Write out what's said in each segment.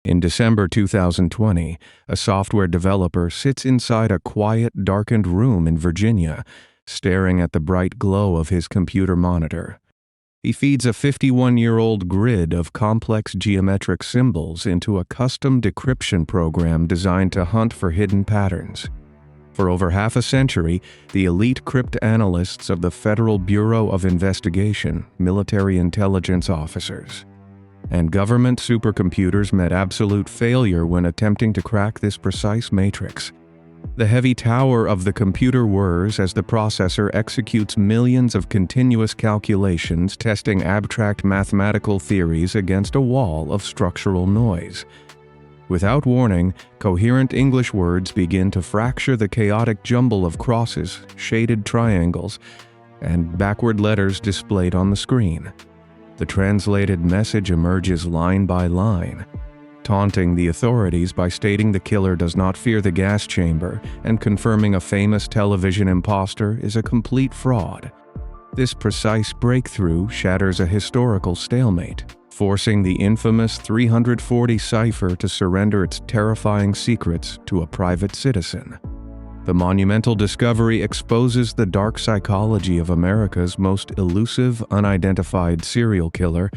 In December 2020, a software developer sits inside a quiet, darkened room in Virginia, staring at the bright glow of his computer monitor. He feeds a 51-year-old grid of complex geometric symbols into a custom decryption program designed to hunt for hidden patterns. For over half a century, the elite cryptanalysts of the Federal Bureau of Investigation, military intelligence officers, and government supercomputers met absolute failure when attempting to crack this precise matrix. The heavy tower of the computer whirs as the processor executes millions of continuous calculations testing abstract mathematical theories against a wall of structural noise. Without warning, coherent English words begin to fracture the chaotic jumble of crosses, shaded triangles, and backward letters displayed on the screen. The translated message emerges line by line, taunting the authorities by stating the killer does not fear the gas chamber and confirming a famous television imposter is a complete fraud. This precise breakthrough shatters a historical stalemate, forcing the infamous 340 cipher to surrender its terrifying secrets to a private citizen. The monumental discovery exposes the dark psychology of America's most elusive, unidentified serial killer,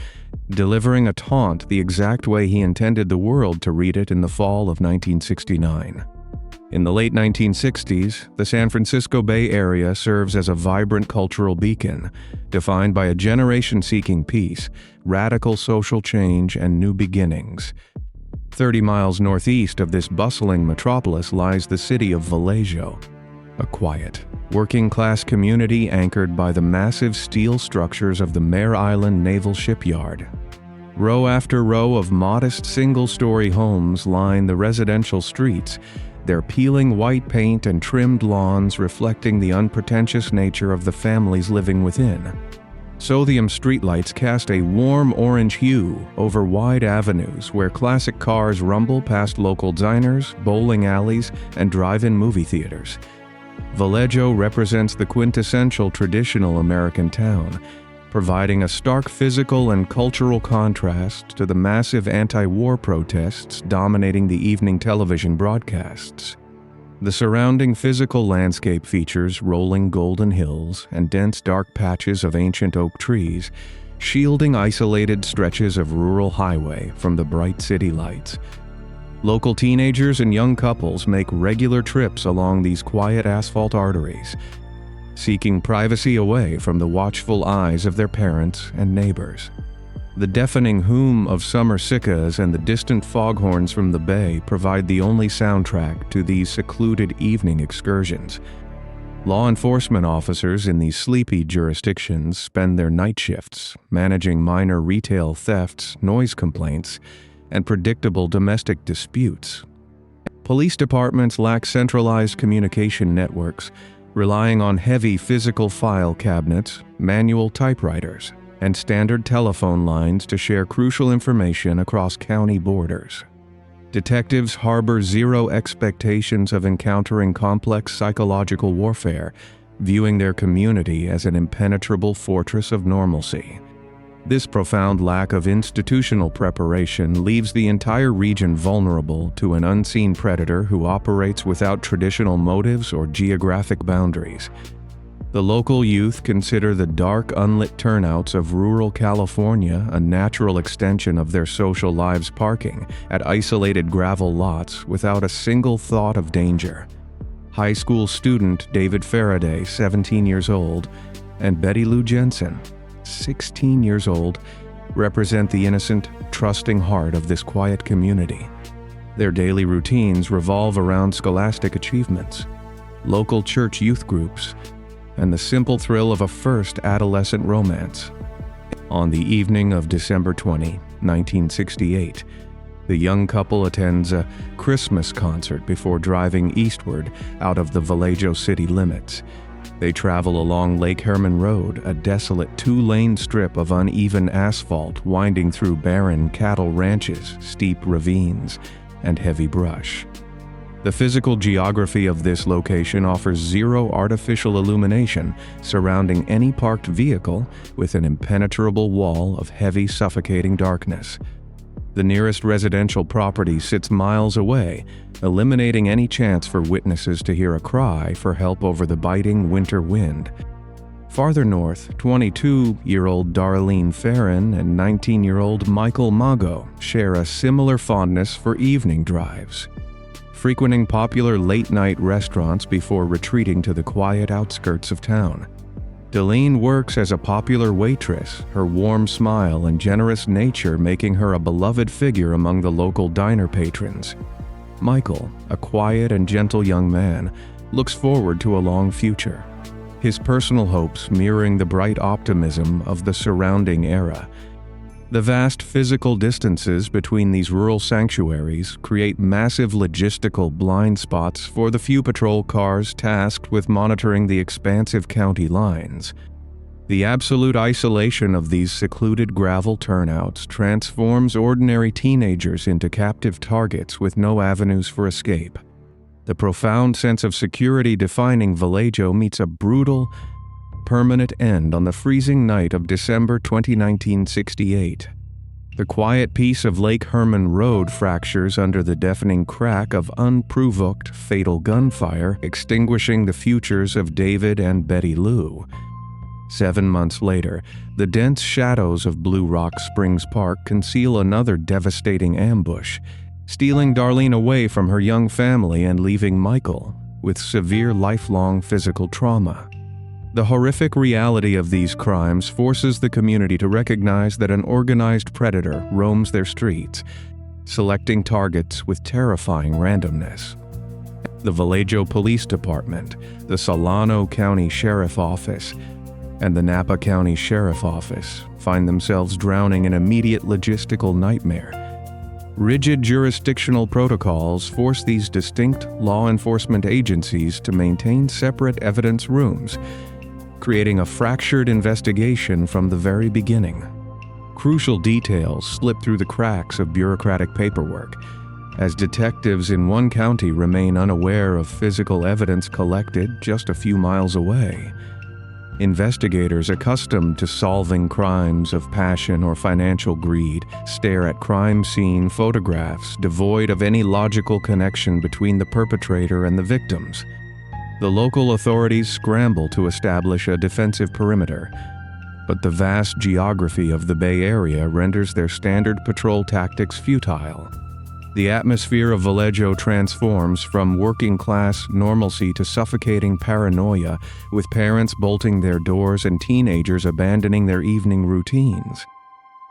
delivering a taunt the exact way he intended the world to read it in the fall of 1969. In the late 1960s, the San Francisco Bay Area serves as a vibrant cultural beacon, defined by a generation seeking peace, radical social change, and new beginnings. 30 miles northeast of this bustling metropolis lies the city of Vallejo, a quiet, working-class community anchored by the massive steel structures of the Mare Island Naval Shipyard. Row after row of modest single-story homes line the residential streets, their peeling white paint and trimmed lawns reflecting the unpretentious nature of the families living within. Sodium streetlights cast a warm orange hue over wide avenues where classic cars rumble past local diners, bowling alleys, and drive-in movie theaters. Vallejo represents the quintessential traditional American town, providing a stark physical and cultural contrast to the massive anti-war protests dominating the evening television broadcasts. The surrounding physical landscape features rolling golden hills and dense dark patches of ancient oak trees, shielding isolated stretches of rural highway from the bright city lights. Local teenagers and young couples make regular trips along these quiet asphalt arteries, seeking privacy away from the watchful eyes of their parents and neighbors. The deafening hum of summer cicadas and the distant foghorns from the bay provide the only soundtrack to these secluded evening excursions. Law enforcement officers in these sleepy jurisdictions spend their night shifts managing minor retail thefts, noise complaints, and predictable domestic disputes. Police departments lack centralized communication networks, relying on heavy physical file cabinets, manual typewriters, and standard telephone lines to share crucial information across county borders. Detectives harbor zero expectations of encountering complex psychological warfare, viewing their community as an impenetrable fortress of normalcy. This profound lack of institutional preparation leaves the entire region vulnerable to an unseen predator who operates without traditional motives or geographic boundaries. The local youth consider the dark, unlit turnouts of rural California a natural extension of their social lives, parking at isolated gravel lots without a single thought of danger. High school student David Faraday, 17 years old, and Betty Lou Jensen, 16 years old, represent the innocent, trusting heart of this quiet community. Their daily routines revolve around scholastic achievements, local church youth groups, and the simple thrill of a first adolescent romance. On the evening of December 20, 1968, the young couple attends a Christmas concert before driving eastward out of the Vallejo city limits. They travel along Lake Herman Road, a desolate two-lane strip of uneven asphalt winding through barren cattle ranches, steep ravines, and heavy brush. The physical geography of this location offers zero artificial illumination, surrounding any parked vehicle with an impenetrable wall of heavy, suffocating darkness. The nearest residential property sits miles away, eliminating any chance for witnesses to hear a cry for help over the biting winter wind. Farther north, 22-year-old Darlene Ferrin and 19-year-old Michael Mago share a similar fondness for evening drives, frequenting popular late-night restaurants before retreating to the quiet outskirts of town. Darlene works as a popular waitress, her warm smile and generous nature making her a beloved figure among the local diner patrons. Michael, a quiet and gentle young man, looks forward to a long future, his personal hopes mirroring the bright optimism of the surrounding era. The vast physical distances between these rural sanctuaries create massive logistical blind spots for the few patrol cars tasked with monitoring the expansive county lines. The absolute isolation of these secluded gravel turnouts transforms ordinary teenagers into captive targets with no avenues for escape. The profound sense of security defining Vallejo meets a brutal, permanent end on the freezing night of December 20, 1968. The quiet peace of Lake Herman Road fractures under the deafening crack of unprovoked fatal gunfire, extinguishing the futures of David and Betty Lou. 7 months later, the dense shadows of Blue Rock Springs Park conceal another devastating ambush, stealing Darlene away from her young family and leaving Michael with severe lifelong physical trauma. The horrific reality of these crimes forces the community to recognize that an organized predator roams their streets, selecting targets with terrifying randomness. The Vallejo Police Department, the Solano County Sheriff Office, and the Napa County Sheriff Office find themselves drowning in immediate logistical nightmare. Rigid jurisdictional protocols force these distinct law enforcement agencies to maintain separate evidence rooms, creating a fractured investigation from the very beginning. Crucial details slip through the cracks of bureaucratic paperwork, as detectives in one county remain unaware of physical evidence collected just a few miles away. Investigators accustomed to solving crimes of passion or financial greed stare at crime scene photographs devoid of any logical connection between the perpetrator and the victims. The local authorities scramble to establish a defensive perimeter, but the vast geography of the Bay Area renders their standard patrol tactics futile. The atmosphere of Vallejo transforms from working-class normalcy to suffocating paranoia, with parents bolting their doors and teenagers abandoning their evening routines.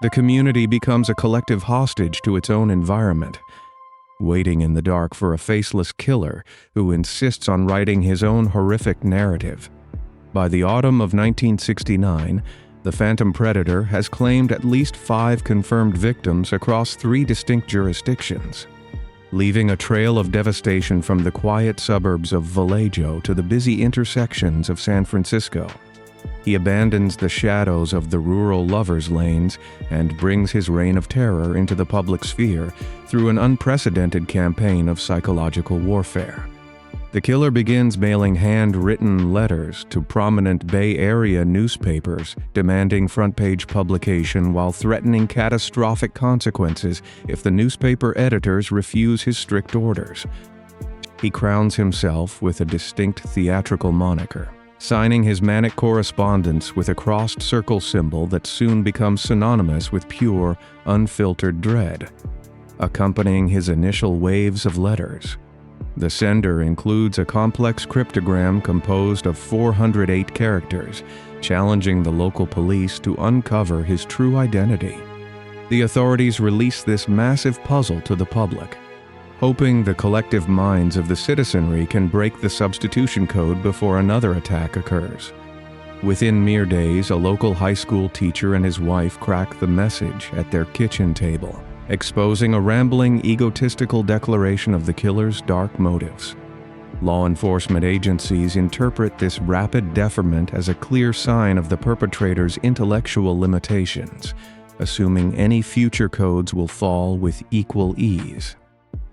The community becomes a collective hostage to its own environment, waiting in the dark for a faceless killer who insists on writing his own horrific narrative. By the autumn of 1969, the Phantom Predator has claimed at least 5 confirmed victims across 3 distinct jurisdictions, leaving a trail of devastation from the quiet suburbs of Vallejo to the busy intersections of San Francisco. He abandons the shadows of the rural lovers' lanes and brings his reign of terror into the public sphere through an unprecedented campaign of psychological warfare. The killer begins mailing handwritten letters to prominent Bay Area newspapers, demanding front-page publication while threatening catastrophic consequences if the newspaper editors refuse his strict orders. He crowns himself with a distinct theatrical moniker, signing his manic correspondence with a crossed circle symbol that soon becomes synonymous with pure, unfiltered dread, accompanying his initial waves of letters. The sender includes a complex cryptogram composed of 408 characters, challenging the local police to uncover his true identity. The authorities release this massive puzzle to the public, hoping the collective minds of the citizenry can break the substitution code before another attack occurs. Within mere days, a local high school teacher and his wife crack the message at their kitchen table, exposing a rambling, egotistical declaration of the killer's dark motives. Law enforcement agencies interpret this rapid deferment as a clear sign of the perpetrator's intellectual limitations, assuming any future codes will fall with equal ease.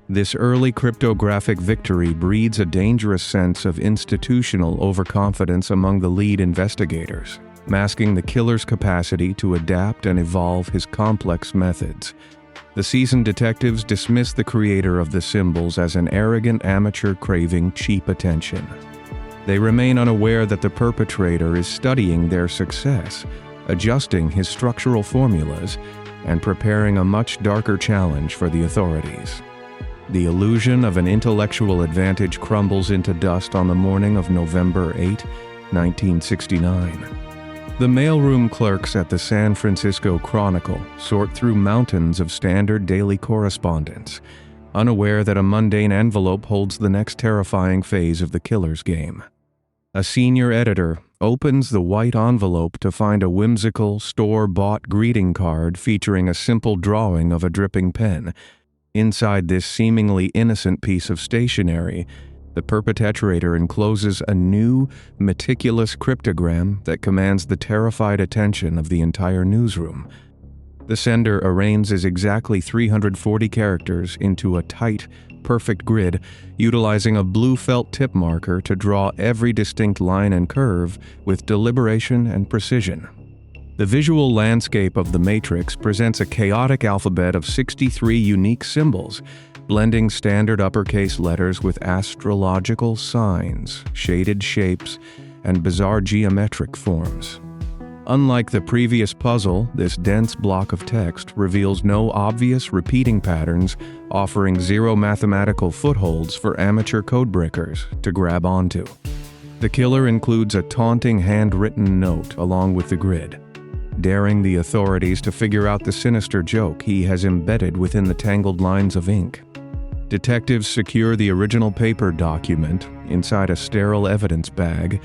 This early cryptographic victory breeds a dangerous sense of institutional overconfidence among the lead investigators, masking the killer's capacity to adapt and evolve his complex methods. The seasoned detectives dismiss the creator of the symbols as an arrogant amateur craving cheap attention. They remain unaware that the perpetrator is studying their success, adjusting his structural formulas, and preparing a much darker challenge for the authorities. The illusion of an intellectual advantage crumbles into dust on the morning of November 8, 1969. The mailroom clerks at the San Francisco Chronicle sort through mountains of standard daily correspondence, unaware that a mundane envelope holds the next terrifying phase of the killer's game. A senior editor opens the white envelope to find a whimsical, store-bought greeting card featuring a simple drawing of a dripping pen. Inside this seemingly innocent piece of stationery, the perpetrator encloses a new, meticulous cryptogram that commands the terrified attention of the entire newsroom. The sender arranges exactly 340 characters into a tight, perfect grid, utilizing a blue felt tip marker to draw every distinct line and curve with deliberation and precision. The visual landscape of the matrix presents a chaotic alphabet of 63 unique symbols, blending standard uppercase letters with astrological signs, shaded shapes, and bizarre geometric forms. Unlike the previous puzzle, this dense block of text reveals no obvious repeating patterns, offering zero mathematical footholds for amateur codebreakers to grab onto. The killer includes a taunting handwritten note along with the grid, daring the authorities to figure out the sinister joke he has embedded within the tangled lines of ink. Detectives secure the original paper document inside a sterile evidence bag,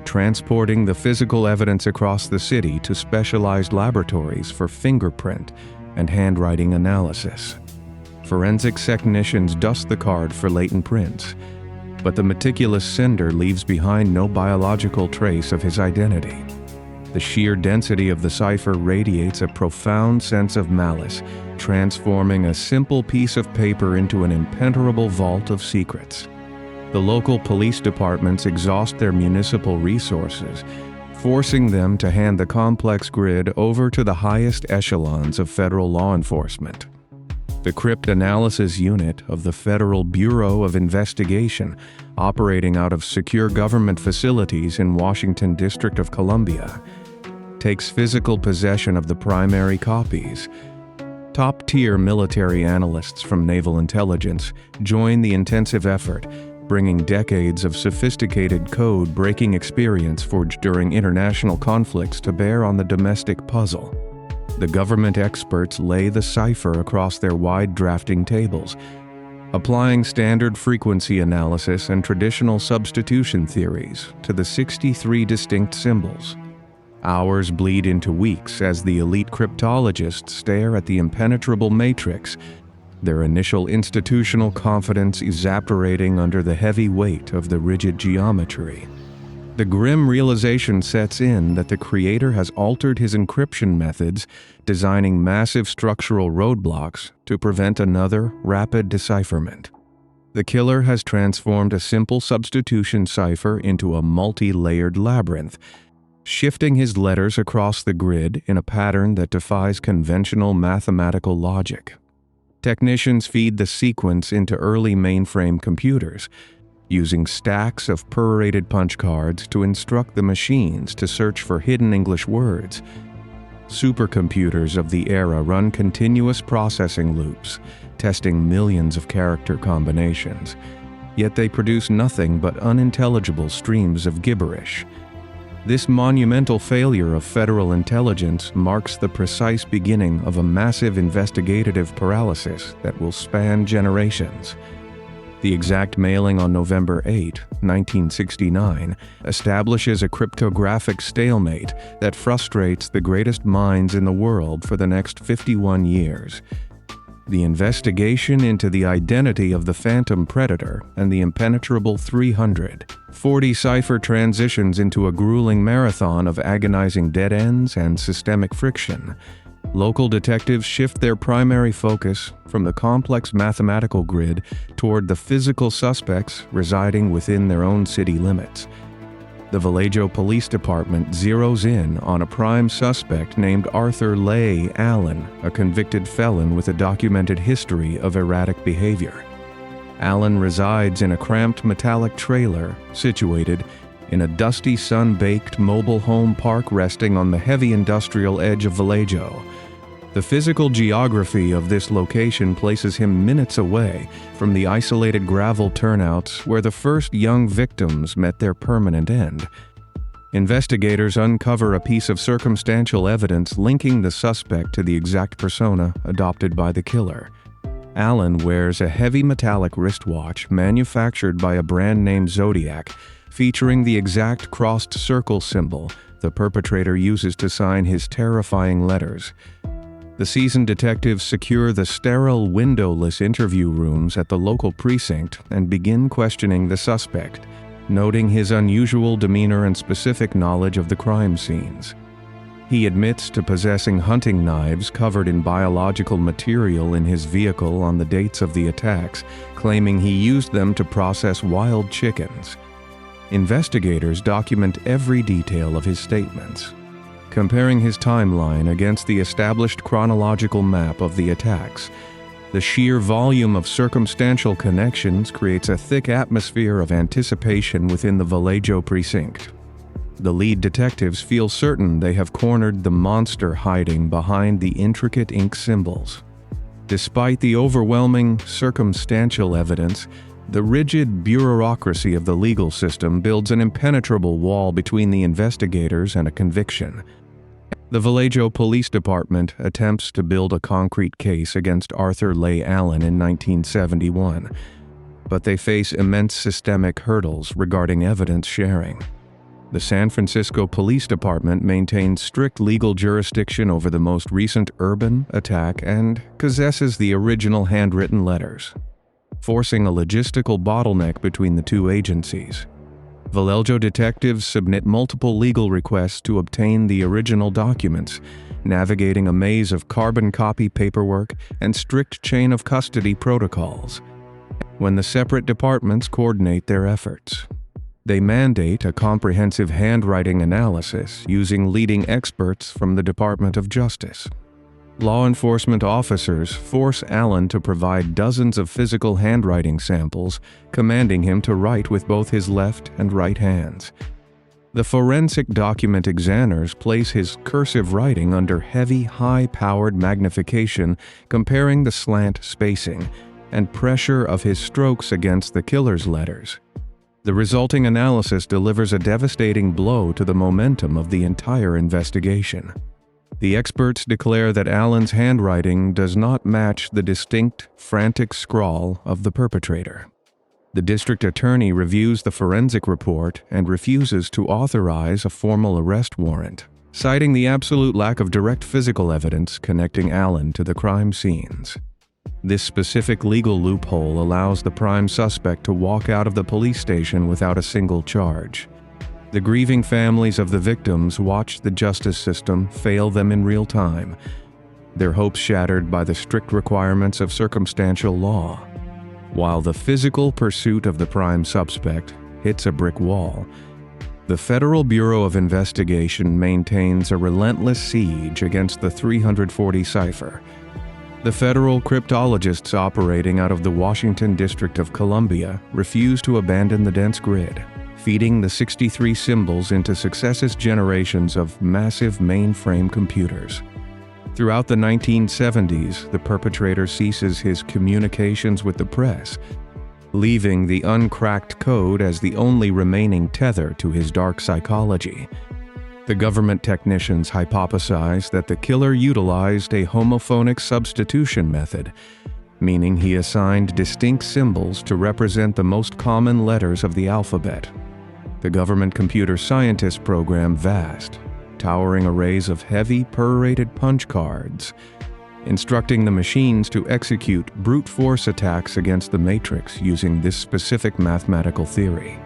transporting the physical evidence across the city to specialized laboratories for fingerprint and handwriting analysis. Forensic technicians dust the card for latent prints, but the meticulous sender leaves behind no biological trace of his identity. The sheer density of the cipher radiates a profound sense of malice, transforming a simple piece of paper into an impenetrable vault of secrets. The local police departments exhaust their municipal resources, forcing them to hand the complex grid over to the highest echelons of federal law enforcement. The Cryptanalysis Unit of the Federal Bureau of Investigation, operating out of secure government facilities in Washington District of Columbia, takes physical possession of the primary copies. Top-tier military analysts from naval intelligence join the intensive effort, bringing decades of sophisticated code-breaking experience forged during international conflicts to bear on the domestic puzzle. The government experts lay the cipher across their wide drafting tables, applying standard frequency analysis and traditional substitution theories to the 63 distinct symbols. Hours bleed into weeks as the elite cryptologists stare at the impenetrable matrix, their initial institutional confidence evaporating under the heavy weight of the rigid geometry. The grim realization sets in that the creator has altered his encryption methods, designing massive structural roadblocks to prevent another rapid decipherment. The killer has transformed a simple substitution cipher into a multi-layered labyrinth, shifting his letters across the grid in a pattern that defies conventional mathematical logic. Technicians feed the sequence into early mainframe computers, using stacks of perforated punch cards to instruct the machines to search for hidden English words. Supercomputers of the era run continuous processing loops, testing millions of character combinations, yet they produce nothing but unintelligible streams of gibberish. This monumental failure of federal intelligence marks the precise beginning of a massive investigative paralysis that will span generations. The exact mailing on November 8, 1969, establishes a cryptographic stalemate that frustrates the greatest minds in the world for the next 51 years. The investigation into the identity of the Phantom Predator and the impenetrable 340 cipher transitions into a grueling marathon of agonizing dead ends and systemic friction. Local detectives shift their primary focus from the complex mathematical grid toward the physical suspects residing within their own city limits. The Vallejo Police Department zeroes in on a prime suspect named Arthur Leigh Allen, a convicted felon with a documented history of erratic behavior. Allen resides in a cramped metallic trailer situated in a dusty, sun-baked mobile home park resting on the heavy industrial edge of Vallejo. The physical geography of this location places him minutes away from the isolated gravel turnouts where the first young victims met their permanent end. Investigators uncover a piece of circumstantial evidence linking the suspect to the exact persona adopted by the killer. Allen wears a heavy metallic wristwatch manufactured by a brand named Zodiac, featuring the exact crossed circle symbol the perpetrator uses to sign his terrifying letters. The seasoned detectives secure the sterile, windowless interview rooms at the local precinct and begin questioning the suspect, noting his unusual demeanor and specific knowledge of the crime scenes. He admits to possessing hunting knives covered in biological material in his vehicle on the dates of the attacks, claiming he used them to process wild chickens. Investigators document every detail of his statements, comparing his timeline against the established chronological map of the attacks. The sheer volume of circumstantial connections creates a thick atmosphere of anticipation within the Vallejo precinct. The lead detectives feel certain they have cornered the monster hiding behind the intricate ink symbols. Despite the overwhelming circumstantial evidence, the rigid bureaucracy of the legal system builds an impenetrable wall between the investigators and a conviction. The Vallejo Police Department attempts to build a concrete case against Arthur Leigh Allen in 1971, but they face immense systemic hurdles regarding evidence sharing. The San Francisco Police Department maintains strict legal jurisdiction over the most recent urban attack and possesses the original handwritten letters, forcing a logistical bottleneck between the two agencies. Vallejo detectives submit multiple legal requests to obtain the original documents, navigating a maze of carbon copy paperwork and strict chain of custody protocols. When the separate departments coordinate their efforts, they mandate a comprehensive handwriting analysis using leading experts from the Department of Justice. Law enforcement officers force Allen to provide dozens of physical handwriting samples, commanding him to write with both his left and right hands. The forensic document examiners place his cursive writing under heavy, high-powered magnification, comparing the slant spacing and pressure of his strokes against the killer's letters. The resulting analysis delivers a devastating blow to the momentum of the entire investigation. The experts declare that Allen's handwriting does not match the distinct, frantic scrawl of the perpetrator. The district attorney reviews the forensic report and refuses to authorize a formal arrest warrant, citing the absolute lack of direct physical evidence connecting Allen to the crime scenes. This specific legal loophole allows the prime suspect to walk out of the police station without a single charge. The grieving families of the victims watch the justice system fail them in real time, their hopes shattered by the strict requirements of circumstantial law. While the physical pursuit of the prime suspect hits a brick wall, the Federal Bureau of Investigation maintains a relentless siege against the 340 cipher. The federal cryptologists operating out of the Washington District of Columbia refuse to abandon the dense grid, feeding the 63 symbols into successive generations of massive mainframe computers. Throughout the 1970s, the perpetrator ceases his communications with the press, leaving the uncracked code as the only remaining tether to his dark psychology. The government technicians hypothesize that the killer utilized a homophonic substitution method, meaning he assigned distinct symbols to represent the most common letters of the alphabet. The government computer scientists program vast, towering arrays of heavy, perforated punch cards, instructing the machines to execute brute force attacks against the matrix using this specific mathematical theory.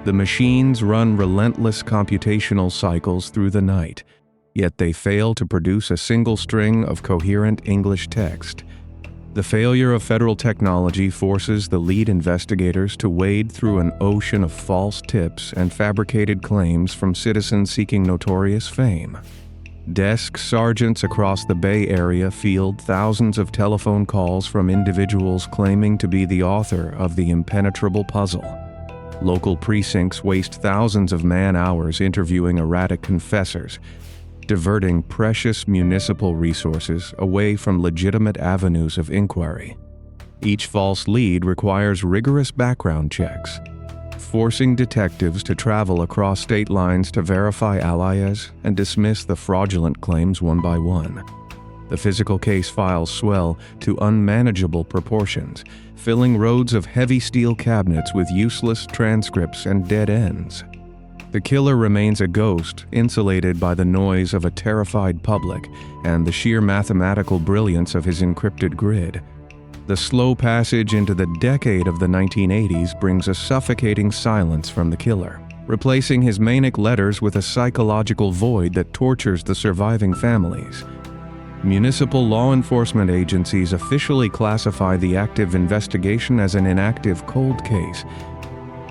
The machines run relentless computational cycles through the night, yet they fail to produce a single string of coherent English text. The failure of federal technology forces the lead investigators to wade through an ocean of false tips and fabricated claims from citizens seeking notorious fame. Desk sergeants across the Bay Area field thousands of telephone calls from individuals claiming to be the author of the impenetrable puzzle. Local precincts waste thousands of man-hours interviewing erratic confessors, diverting precious municipal resources away from legitimate avenues of inquiry. Each false lead requires rigorous background checks, forcing detectives to travel across state lines to verify alias and dismiss the fraudulent claims one by one. The physical case files swell to unmanageable proportions, filling rows of heavy steel cabinets with useless transcripts and dead ends. The killer remains a ghost, insulated by the noise of a terrified public and the sheer mathematical brilliance of his encrypted grid. The slow passage into the decade of the 1980s brings a suffocating silence from the killer, replacing his manic letters with a psychological void that tortures the surviving families. Municipal law enforcement agencies officially classify the active investigation as an inactive cold case,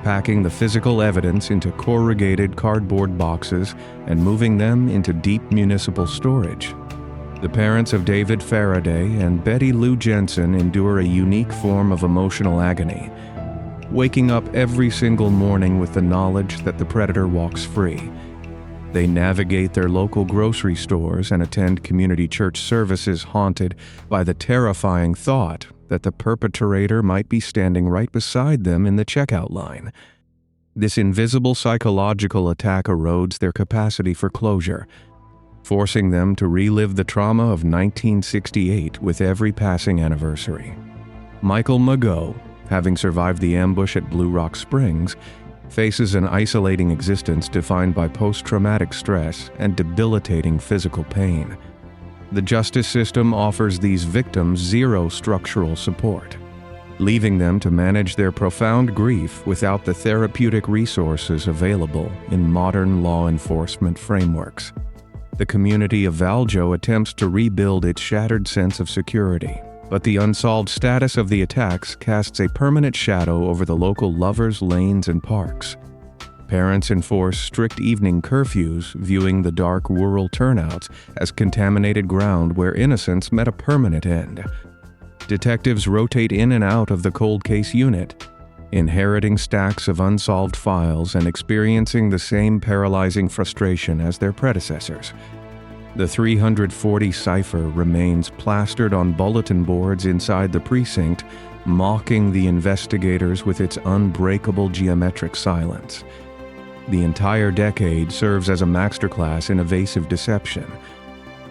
packing the physical evidence into corrugated cardboard boxes and moving them into deep municipal storage. The parents of David Faraday and Betty Lou Jensen endure a unique form of emotional agony, waking up every single morning with the knowledge that the predator walks free. They navigate their local grocery stores and attend community church services haunted by the terrifying thought that the perpetrator might be standing right beside them in the checkout line. This invisible psychological attack erodes their capacity for closure, forcing them to relive the trauma of 1968 with every passing anniversary. Michael Mageau, having survived the ambush at Blue Rock Springs, faces an isolating existence defined by post-traumatic stress and debilitating physical pain. The justice system offers these victims zero structural support, leaving them to manage their profound grief without the therapeutic resources available in modern law enforcement frameworks. The community of Valjo attempts to rebuild its shattered sense of security, but the unsolved status of the attacks casts a permanent shadow over the local lovers' lanes and parks. Parents enforce strict evening curfews, viewing the dark rural turnouts as contaminated ground where innocence met a permanent end. Detectives rotate in and out of the cold case unit, inheriting stacks of unsolved files and experiencing the same paralyzing frustration as their predecessors. The 340 cipher remains plastered on bulletin boards inside the precinct, mocking the investigators with its unbreakable geometric silence. The entire decade serves as a masterclass in evasive deception,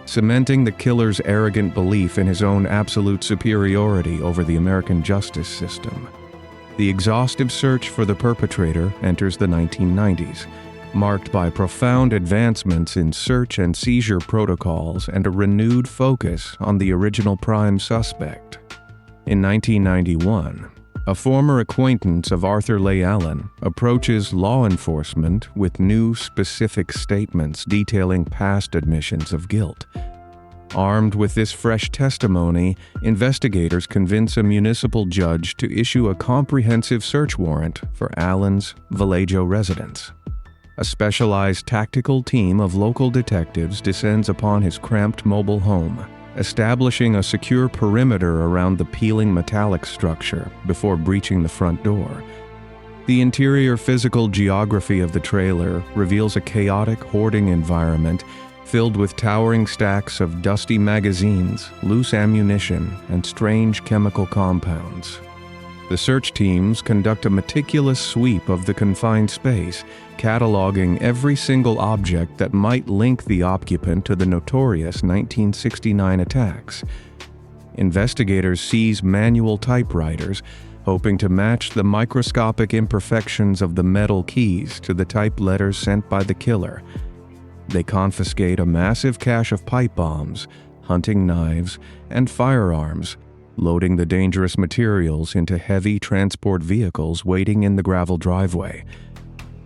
cementing the killer's arrogant belief in his own absolute superiority over the American justice system. The exhaustive search for the perpetrator enters the 1990s, marked by profound advancements in search and seizure protocols and a renewed focus on the original prime suspect. In 1991, a former acquaintance of Arthur Leigh Allen approaches law enforcement with new specific statements detailing past admissions of guilt. Armed with this fresh testimony, investigators convince a municipal judge to issue a comprehensive search warrant for Allen's Vallejo residence. A specialized tactical team of local detectives descends upon his cramped mobile home, establishing a secure perimeter around the peeling metallic structure before breaching the front door. The interior physical geography of the trailer reveals a chaotic hoarding environment filled with towering stacks of dusty magazines, loose ammunition, and strange chemical compounds. The search teams conduct a meticulous sweep of the confined space, cataloging every single object that might link the occupant to the notorious 1969 attacks. Investigators seize manual typewriters, hoping to match the microscopic imperfections of the metal keys to the typed letters sent by the killer. They confiscate a massive cache of pipe bombs, hunting knives, and firearms, loading the dangerous materials into heavy transport vehicles waiting in the gravel driveway.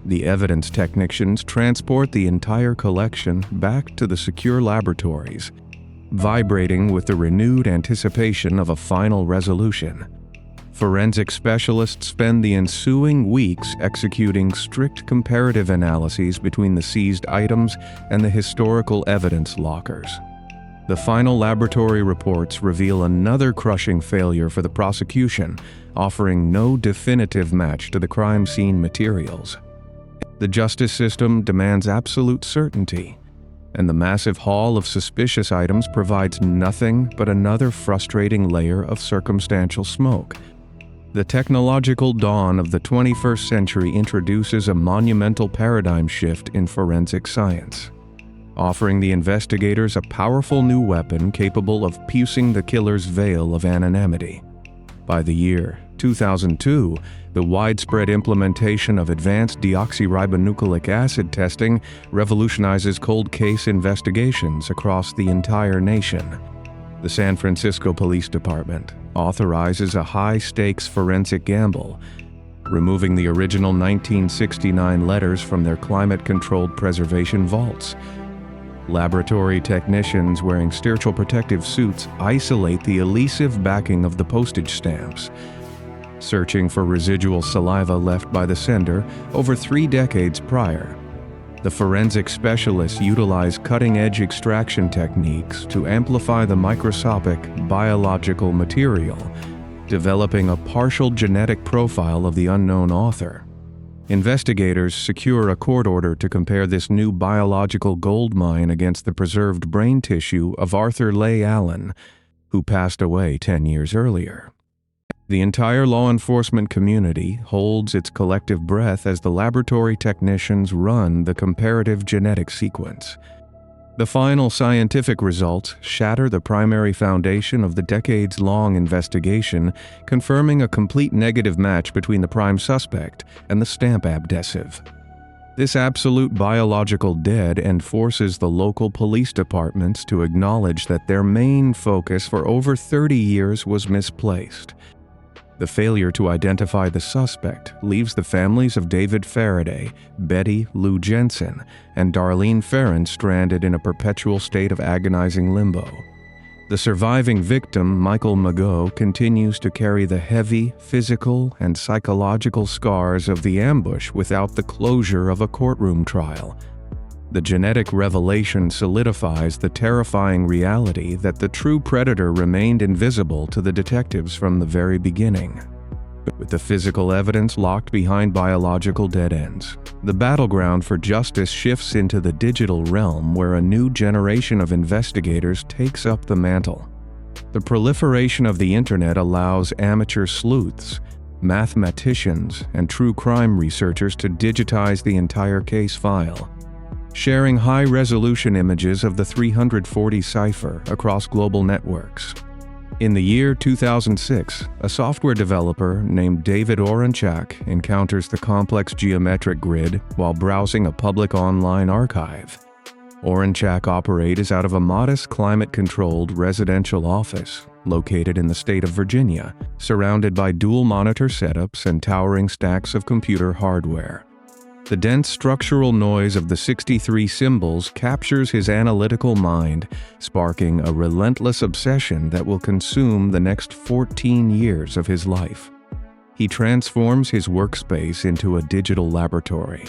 The evidence technicians transport the entire collection back to the secure laboratories, vibrating with the renewed anticipation of a final resolution. Forensic specialists spend the ensuing weeks executing strict comparative analyses between the seized items and the historical evidence lockers. The final laboratory reports reveal another crushing failure for the prosecution, offering no definitive match to the crime scene materials. The justice system demands absolute certainty, and the massive haul of suspicious items provides nothing but another frustrating layer of circumstantial smoke. The technological dawn of the 21st century introduces a monumental paradigm shift in forensic science, offering the investigators a powerful new weapon capable of piercing the killer's veil of anonymity. By the year 2002, the widespread implementation of advanced deoxyribonucleic acid testing revolutionizes cold case investigations across the entire nation. The San Francisco Police Department authorizes a high-stakes forensic gamble, removing the original 1969 letters from their climate-controlled preservation vaults. Laboratory technicians wearing sterile protective suits isolate the elusive backing of the postage stamps, searching for residual saliva left by the sender over 3 decades prior. The forensic specialists utilize cutting-edge extraction techniques to amplify the microscopic biological material, developing a partial genetic profile of the unknown author. Investigators secure a court order to compare this new biological goldmine against the preserved brain tissue of Arthur Leigh Allen, who passed away 10 years earlier. The entire law enforcement community holds its collective breath as the laboratory technicians run the comparative genetic sequence. The final scientific results shatter the primary foundation of the decades-long investigation, confirming a complete negative match between the prime suspect and the stamp abdessive. This absolute biological dead end forces the local police departments to acknowledge that their main focus for over 30 years was misplaced. The failure to identify the suspect leaves the families of David Faraday, Betty Lou Jensen, and Darlene Ferrin stranded in a perpetual state of agonizing limbo. The surviving victim, Michael Mageau, continues to carry the heavy physical and psychological scars of the ambush without the closure of a courtroom trial. The genetic revelation solidifies the terrifying reality that the true predator remained invisible to the detectives from the very beginning. With the physical evidence locked behind biological dead ends, the battleground for justice shifts into the digital realm where a new generation of investigators takes up the mantle. The proliferation of the internet allows amateur sleuths, mathematicians, and true crime researchers to digitize the entire case file, sharing high-resolution images of the 340 cipher across global networks. In the year 2006, a software developer named David Oranchak encounters the complex geometric grid while browsing a public online archive. Oranchak operates out of a modest climate-controlled residential office located in the state of Virginia, surrounded by dual monitor setups and towering stacks of computer hardware. The dense structural noise of the 63 symbols captures his analytical mind, sparking a relentless obsession that will consume the next 14 years of his life. He transforms his workspace into a digital laboratory,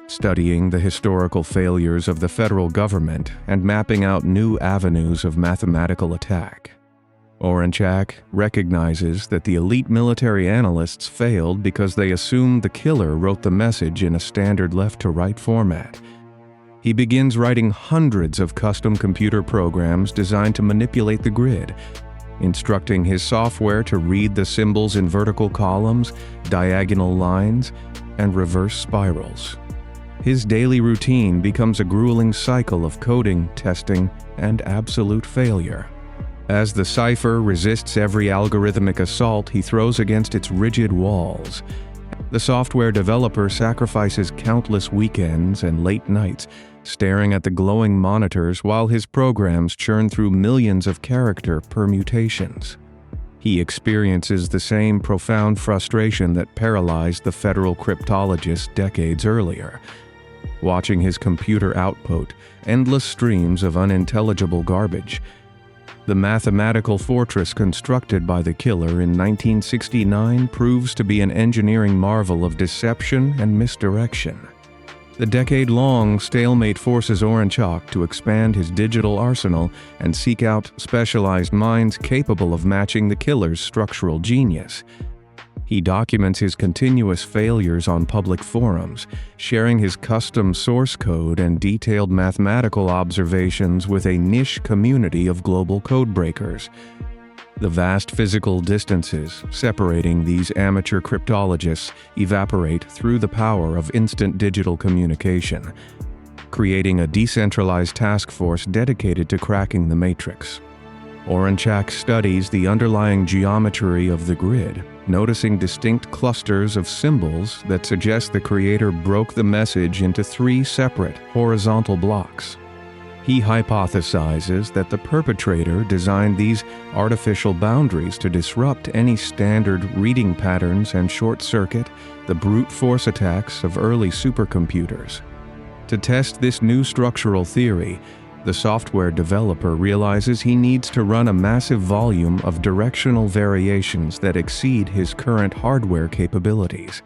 studying the historical failures of the federal government and mapping out new avenues of mathematical attack. Oranchak recognizes that the elite military analysts failed because they assumed the killer wrote the message in a standard left-to-right format. He begins writing hundreds of custom computer programs designed to manipulate the grid, instructing his software to read the symbols in vertical columns, diagonal lines, and reverse spirals. His daily routine becomes a grueling cycle of coding, testing, and absolute failure. As the cipher resists every algorithmic assault he throws against its rigid walls, the software developer sacrifices countless weekends and late nights staring at the glowing monitors while his programs churn through millions of character permutations. He experiences the same profound frustration that paralyzed the federal cryptologist decades earlier. Watching his computer output endless streams of unintelligible garbage, The mathematical fortress constructed by the killer in 1969 proves to be an engineering marvel of deception and misdirection. The decade-long stalemate forces Oranchak to expand his digital arsenal and seek out specialized minds capable of matching the killer's structural genius. He documents his continuous failures on public forums, sharing his custom source code and detailed mathematical observations with a niche community of global codebreakers. The vast physical distances separating these amateur cryptologists evaporate through the power of instant digital communication, creating a decentralized task force dedicated to cracking the matrix. Oranchak studies the underlying geometry of the grid, noticing distinct clusters of symbols that suggest the creator broke the message into 3 separate horizontal blocks. He hypothesizes that the perpetrator designed these artificial boundaries to disrupt any standard reading patterns and short-circuit the brute force attacks of early supercomputers. To test this new structural theory, the software developer realizes he needs to run a massive volume of directional variations that exceed his current hardware capabilities.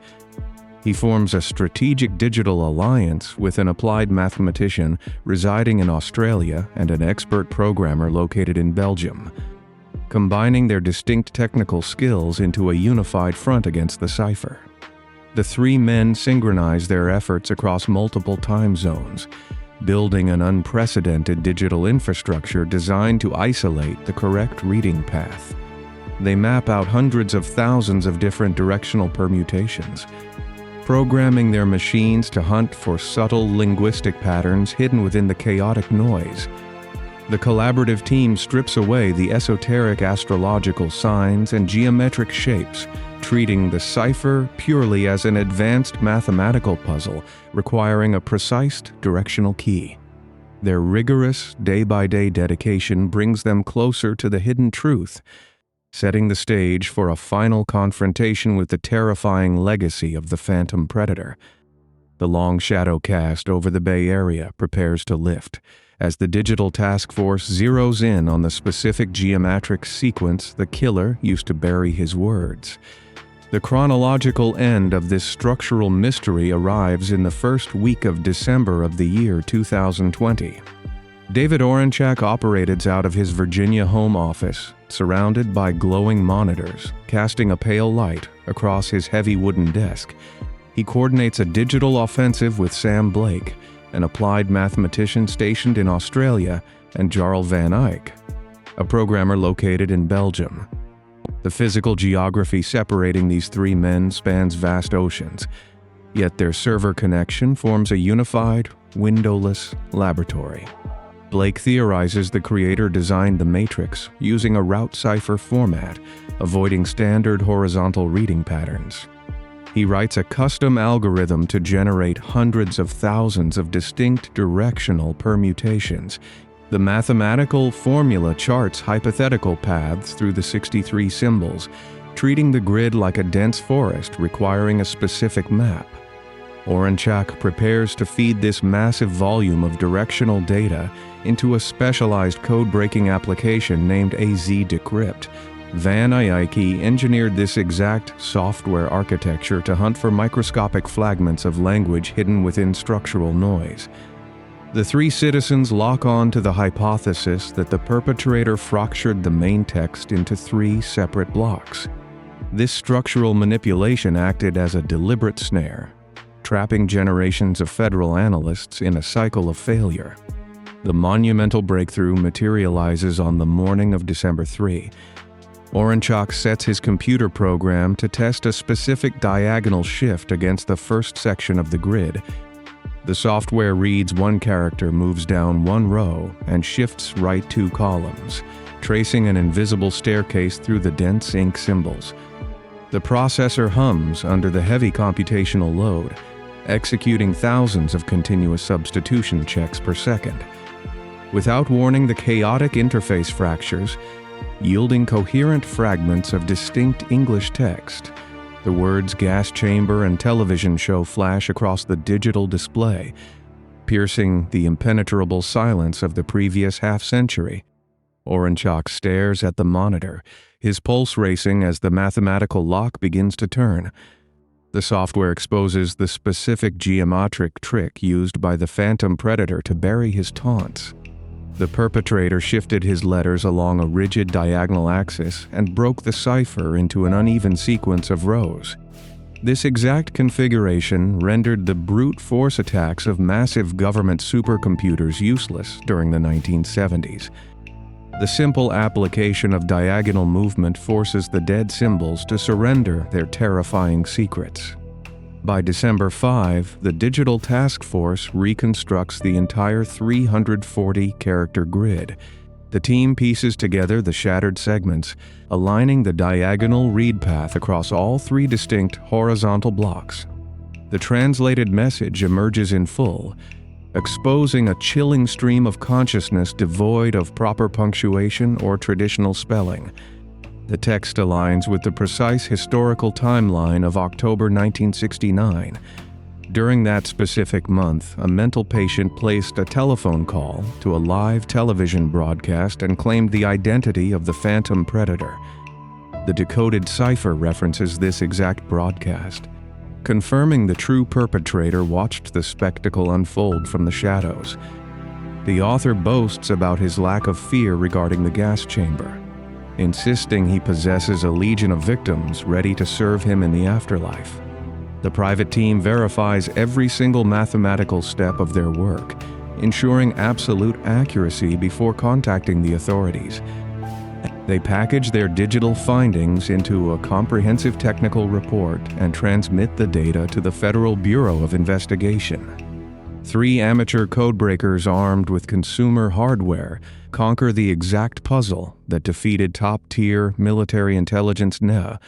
He forms a strategic digital alliance with an applied mathematician residing in Australia and an expert programmer located in Belgium, combining their distinct technical skills into a unified front against the cipher. The 3 men synchronize their efforts across multiple time zones, building an unprecedented digital infrastructure designed to isolate the correct reading path. They map out hundreds of thousands of different directional permutations, programming their machines to hunt for subtle linguistic patterns hidden within the chaotic noise. The collaborative team strips away the esoteric astrological signs and geometric shapes, treating the cipher purely as an advanced mathematical puzzle requiring a precise directional key. Their rigorous, day-by-day dedication brings them closer to the hidden truth, setting the stage for a final confrontation with the terrifying legacy of the Phantom Predator. The long shadow cast over the Bay Area prepares to lift, as the digital task force zeroes in on the specific geometric sequence the killer used to bury his words. The chronological end of this structural mystery arrives in the first week of December of the year 2020. David Oranchak operates out of his Virginia home office, surrounded by glowing monitors, casting a pale light across his heavy wooden desk. He coordinates a digital offensive with Sam Blake, an applied mathematician stationed in Australia, and Jarl Van Eyck, a programmer located in Belgium. The physical geography separating these 3 men spans vast oceans, yet their server connection forms a unified, windowless laboratory. Blake theorizes the creator designed the matrix using a route cipher format, avoiding standard horizontal reading patterns. He writes a custom algorithm to generate hundreds of thousands of distinct directional permutations. The mathematical formula charts hypothetical paths through the 63 symbols, treating the grid like a dense forest requiring a specific map. Oranchak prepares to feed this massive volume of directional data into a specialized code-breaking application named AZ Decrypt. Van Eyck engineered this exact software architecture to hunt for microscopic fragments of language hidden within structural noise. The 3 citizens lock on to the hypothesis that the perpetrator fractured the main text into 3 separate blocks. This structural manipulation acted as a deliberate snare, trapping generations of federal analysts in a cycle of failure. The monumental breakthrough materializes on the morning of December 3. Oranchak sets his computer program to test a specific diagonal shift against the first section of the grid. The software reads 1 character moves down 1 row and shifts right 2 columns, tracing an invisible staircase through the dense ink symbols. The processor hums under the heavy computational load, executing thousands of continuous substitution checks per second. Without warning, the chaotic interface fractures, yielding coherent fragments of distinct English text. The words gas chamber and television show flash across the digital display, piercing the impenetrable silence of the previous half-century. Orenchak stares at the monitor, his pulse racing as the mathematical lock begins to turn. The software exposes the specific geometric trick used by the Phantom Predator to bury his taunts. The perpetrator shifted his letters along a rigid diagonal axis and broke the cipher into an uneven sequence of rows. This exact configuration rendered the brute force attacks of massive government supercomputers useless during the 1970s. The simple application of diagonal movement forces the dead symbols to surrender their terrifying secrets. By December 5, the Digital Task Force reconstructs the entire 340-character grid. The team pieces together the shattered segments, aligning the diagonal read path across all 3 distinct horizontal blocks. The translated message emerges in full, exposing a chilling stream of consciousness devoid of proper punctuation or traditional spelling. The text aligns with the precise historical timeline of October 1969. During that specific month, a mental patient placed a telephone call to a live television broadcast and claimed the identity of the Phantom Predator. The decoded cipher references this exact broadcast. Confirming the true perpetrator watched the spectacle unfold from the shadows. The author boasts about his lack of fear regarding the gas chamber, insisting he possesses a legion of victims ready to serve him in the afterlife. The private team verifies every single mathematical step of their work, ensuring absolute accuracy before contacting the authorities. They package their digital findings into a comprehensive technical report and transmit the data to the Federal Bureau of Investigation. 3 amateur codebreakers armed with consumer hardware conquer the exact puzzle that defeated top-tier military intelligence NEA,